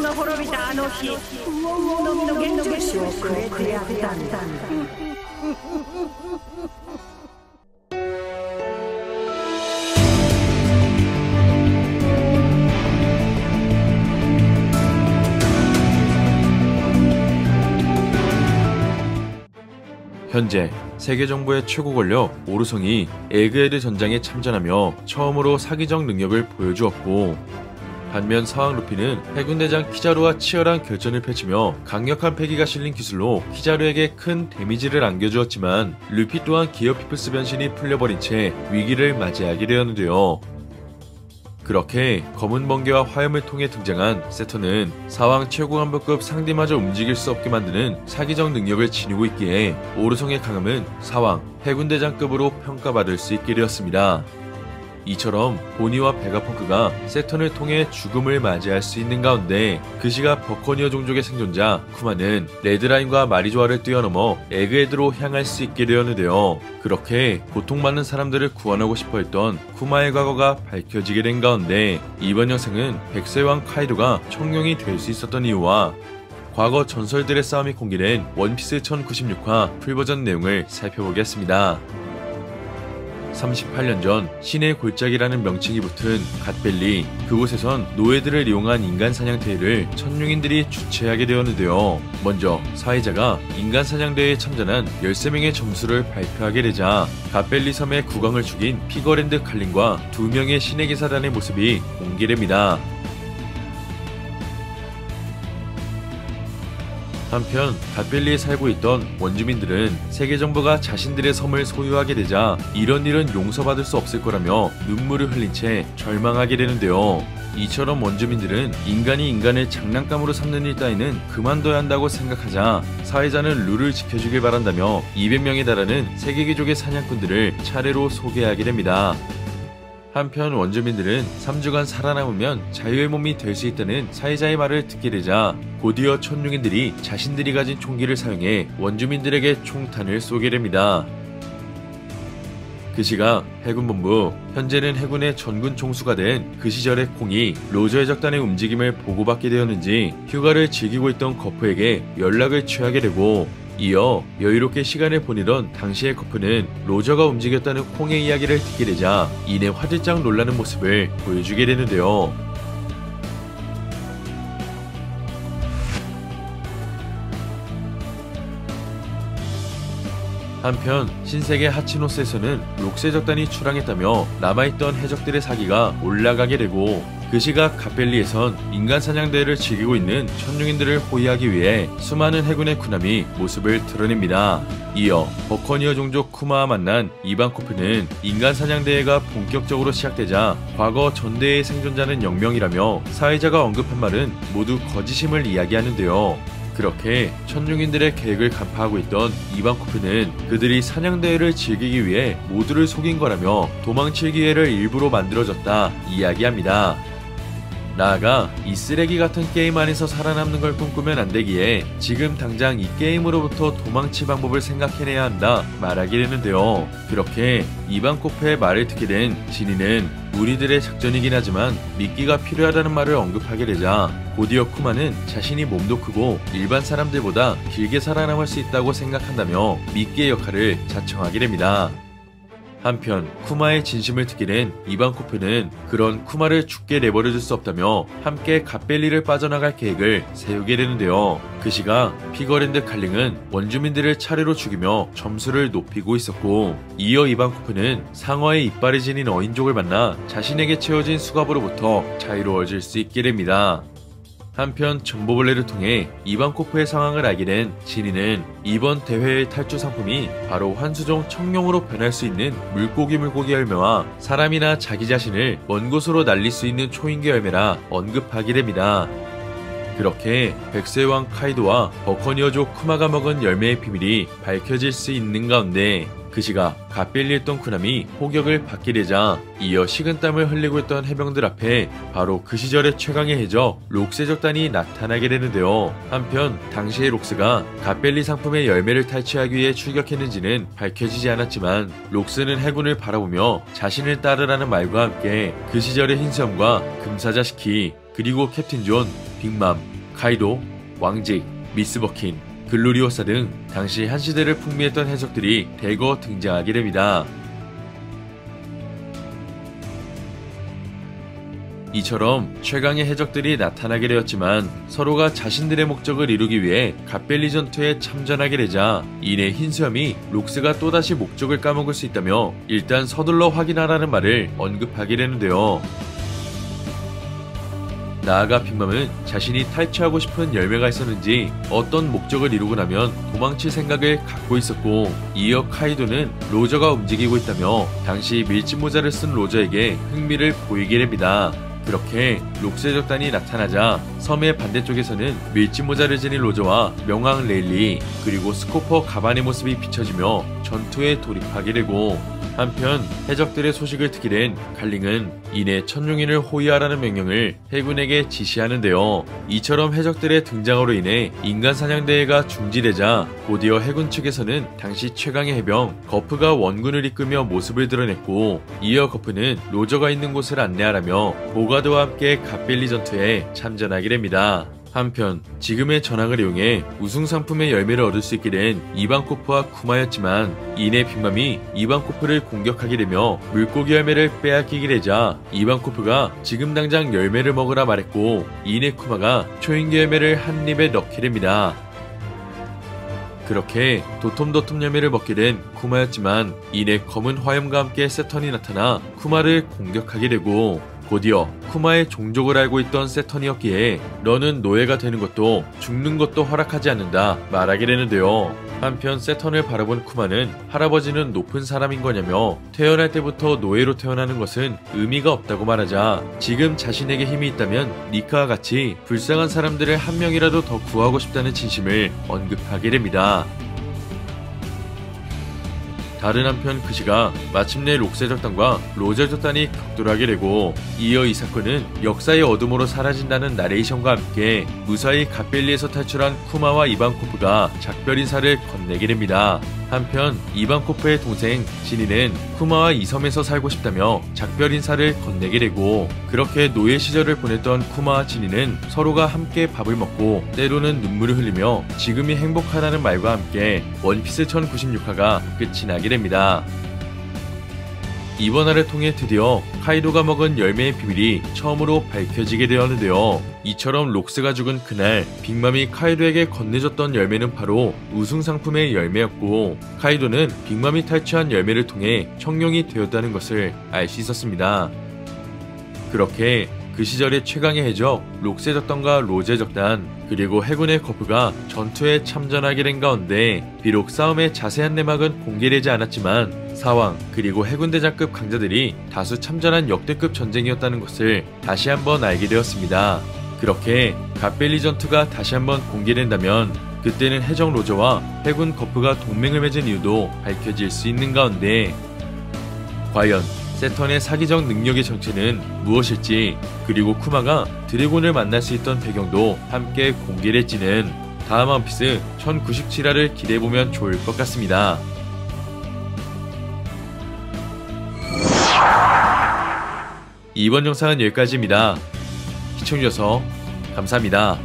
が滅びたあの日、のみの現住所をくれてやったんだ。현재 세계 정부의 최고 권력 오르성이 에그헤드 전장에 참전하며 처음으로 사기적 능력을 보여주었고, 반면 사왕 루피는 해군대장 키자루와 치열한 결전을 펼치며 강력한 패기가 실린 기술로 키자루에게 큰 데미지를 안겨주었지만, 루피 또한 기어 피플스 변신이 풀려버린 채 위기를 맞이하게 되었는데요. 그렇게 검은 번개와 화염을 통해 등장한 세턴은 사왕 최고간부급 상대마저 움직일 수 없게 만드는 사기적 능력을 지니고 있기에 오르성의 강함은 사왕 해군대장급으로 평가받을 수 있게 되었습니다. 이처럼 보니와 베가펑크가 세턴을 통해 죽음을 맞이할 수 있는 가운데, 그 시각 버커니어 종족의 생존자 쿠마는 레드라인과 마리조아를 뛰어넘어 에그헤드로 향할 수 있게 되었는데요. 그렇게 고통받는 사람들을 구원하고 싶어 했던 쿠마의 과거가 밝혀지게 된 가운데, 이번 영상은 백세왕 카이도가 청룡이 될 수 있었던 이유와 과거 전설들의 싸움이 공개된 원피스 1096화 풀버전 내용을 살펴보겠습니다. 38년 전 신의 골짜기라는 명칭이 붙은 갓벨리, 그곳에선 노예들을 이용한 인간 사냥대회를 천룡인들이 주최하게 되었는데요. 먼저 사회자가 인간 사냥대회에 참전한 13명의 점수를 발표하게 되자 갓벨리 섬의 국왕을 죽인 피거랜드 칼린과 2명의 신의 기사단의 모습이 공개됩니다. 한편 갓벨리에 살고 있던 원주민들은 세계 정부가 자신들의 섬을 소유하게 되자 이런 일은 용서받을 수 없을 거라며 눈물을 흘린 채 절망하게 되는데요. 이처럼 원주민들은 인간이 인간을 장난감으로 삼는 일 따위는 그만둬야 한다고 생각하자 사회자는 룰을 지켜주길 바란다며 200명에 달하는 세계귀족의 사냥꾼들을 차례로 소개하게 됩니다. 한편 원주민들은 3주간 살아남으면 자유의 몸이 될 수 있다는 사회자의 말을 듣게 되자 곧이어 천룡인들이 자신들이 가진 총기를 사용해 원주민들에게 총탄을 쏘게 됩니다. 그 시각 해군본부, 현재는 해군의 전군 총수가 된 그 시절의 콩이 로저의 적단의 움직임을 보고받게 되었는지 휴가를 즐기고 있던 거프에게 연락을 취하게 되고, 이어 여유롭게 시간을 보내던 당시의 거프는 로저가 움직였다는 콩의 이야기를 듣게 되자 이내 화들짝 놀라는 모습을 보여주게 되는데요. 한편 신세계 하치노스에서는 록세 적단이 출항했다며 남아있던 해적들의 사기가 올라가게 되고, 그 시각 갓벨리에선 인간 사냥대회를 즐기고 있는 천룡인들을 호위하기 위해 수많은 해군의 군함이 모습을 드러냅니다. 이어 버커니어 종족 쿠마와 만난 이반코프는 인간 사냥대회가 본격적으로 시작되자 과거 전대의 생존자는 0명이라며 사회자가 언급한 말은 모두 거짓임을 이야기하는데요. 그렇게 천룡인들의 계획을 간파하고 있던 이반코프는 그들이 사냥대회를 즐기기 위해 모두를 속인 거라며 도망칠 기회를 일부러 만들어줬다 이야기합니다. 나아가 이 쓰레기 같은 게임 안에서 살아남는 걸 꿈꾸면 안 되기에 지금 당장 이 게임으로부터 도망칠 방법을 생각해내야 한다 말하게 되는데요. 그렇게 이반코프의 말을 듣게 된 지니는 우리들의 작전이긴 하지만 미끼가 필요하다는 말을 언급하게 되자 곧이어 쿠마는 자신이 몸도 크고 일반 사람들보다 길게 살아남을 수 있다고 생각한다며 미끼의 역할을 자청하게 됩니다. 한편 쿠마의 진심을 듣게 된 이반코프는 그런 쿠마를 죽게 내버려둘 수 없다며 함께 갓벨리를 빠져나갈 계획을 세우게 되는데요. 그 시각 피거랜드 칼링은 원주민들을 차례로 죽이며 점수를 높이고 있었고, 이어 이반코프는 상어의 이빨이 지닌 어인족을 만나 자신에게 채워진 수갑으로부터 자유로워질 수 있게 됩니다. 한편 정보벌레를 통해 이반코프의 상황을 알게 된 지니는 이번 대회의 탈주 상품이 바로 환수종 청룡으로 변할 수 있는 물고기 열매와 사람이나 자기 자신을 먼 곳으로 날릴 수 있는 초인계 열매라 언급하게 됩니다. 그렇게 백세왕 카이도와 버커니어족 쿠마가 먹은 열매의 비밀이 밝혀질 수 있는 가운데, 그 시각 갓벨리에 있던 군함이 포격을 받게 되자 이어 식은땀을 흘리고 있던 해병들 앞에 바로 그 시절의 최강의 해적 록세 적단이 나타나게 되는데요. 한편 당시의 록스가 갓벨리 상품의 열매를 탈취하기 위해 출격했는지는 밝혀지지 않았지만, 록스는 해군을 바라보며 자신을 따르라는 말과 함께 그 시절의 흰수염과 금사자 시키, 그리고 캡틴 존, 빅맘, 카이도, 왕직, 미스버킨, 글로리오사 등 당시 한 시대를 풍미했던 해적들이 대거 등장하게 됩니다. 이처럼 최강의 해적들이 나타나게 되었지만 서로가 자신들의 목적을 이루기 위해 갓벨리 전투에 참전하게 되자 이내 흰수염이 록스가 또다시 목적을 까먹을 수 있다며 일단 서둘러 확인하라는 말을 언급하게 되는데요. 나아가 빅맘은 자신이 탈취하고 싶은 열매가 있었는지 어떤 목적을 이루고 나면 도망칠 생각을 갖고 있었고, 이어 카이도는 로저가 움직이고 있다며 당시 밀짚 모자를 쓴 로저에게 흥미를 보이게 됩니다. 그렇게 록스의 적단이 나타나자 섬의 반대쪽에서는 밀짚 모자를 지닌 로저와 명왕 레일리 그리고 스코퍼 가반의 모습이 비춰지며 전투에 돌입하게 되고, 한편 해적들의 소식을 듣게 된 칼링은 이내 천룡인을 호위하라는 명령을 해군에게 지시하는데요. 이처럼 해적들의 등장으로 인해 인간 사냥대회가 중지되자 곧이어 해군 측에서는 당시 최강의 해병 거프가 원군을 이끌며 모습을 드러냈고, 이어 거프는 로저가 있는 곳을 안내하라며 보가드와 함께 갓벨리 전투에 참전하게 됩니다. 한편 지금의 전황을 이용해 우승 상품의 열매를 얻을 수 있게 된 이반코프와 쿠마였지만, 이내 빅맘이 이반코프를 공격하게 되며 물고기 열매를 빼앗기게 되자 이반코프가 지금 당장 열매를 먹으라 말했고, 이내 쿠마가 초인계 열매를 한 입에 넣게 됩니다. 그렇게 도톰도톰 열매를 먹게 된 쿠마였지만 이내 검은 화염과 함께 세턴이 나타나 쿠마를 공격하게 되고, 곧이어 쿠마의 종족을 알고 있던 세턴이었기에 너는 노예가 되는 것도 죽는 것도 허락하지 않는다 말하게 되는데요. 한편 세턴을 바라본 쿠마는 할아버지는 높은 사람인 거냐며 태어날 때부터 노예로 태어나는 것은 의미가 없다고 말하자, 지금 자신에게 힘이 있다면 니카와 같이 불쌍한 사람들을 한 명이라도 더 구하고 싶다는 진심을 언급하게 됩니다. 다른 한편 그 시가 마침내 록스의 적단과 로저의 적단이 격돌하게 되고, 이어 이 사건은 역사의 어둠으로 사라진다는 나레이션과 함께 무사히 갓벨리에서 탈출한 쿠마와 이반코프가 작별 인사를 건네게 됩니다. 한편 이반코프의 동생 진이는 쿠마와 이 섬에서 살고 싶다며 작별 인사를 건네게 되고, 그렇게 노예 시절을 보냈던 쿠마와 진이는 서로가 함께 밥을 먹고 때로는 눈물을 흘리며 지금이 행복하다는 말과 함께 원피스 1096화가 끝이 나게 됩니다. 이번 화를 통해 드디어 카이도가 먹은 열매의 비밀이 처음으로 밝혀지게 되었는데요. 이처럼 록스가 죽은 그날 빅맘이 카이도에게 건네줬던 열매는 바로 우승 상품의 열매였고, 카이도는 빅맘이 탈취한 열매를 통해 청룡이 되었다는 것을 알 수 있었습니다. 그렇게 그 시절의 최강의 해적 록스의 적단과 로즈의 적단 그리고 해군의 거프가 전투에 참전하게 된 가운데, 비록 싸움의 자세한 내막은 공개되지 않았지만 사왕 그리고 해군대장급 강자들이 다수 참전한 역대급 전쟁이었다는 것을 다시 한번 알게 되었습니다. 그렇게 갓벨리 전투가 다시 한번 공개된다면 그때는 해적 로저와 해군 거프가 동맹을 맺은 이유도 밝혀질 수 있는 가운데, 과연 세턴의 사기적 능력의 정체는 무엇일지, 그리고 쿠마가 드래곤을 만날 수 있던 배경도 함께 공개될지는 다음 원피스 1097화를 기대해보면 좋을 것 같습니다. 이번 영상은 여기까지입니다. 시청해주셔서 감사합니다.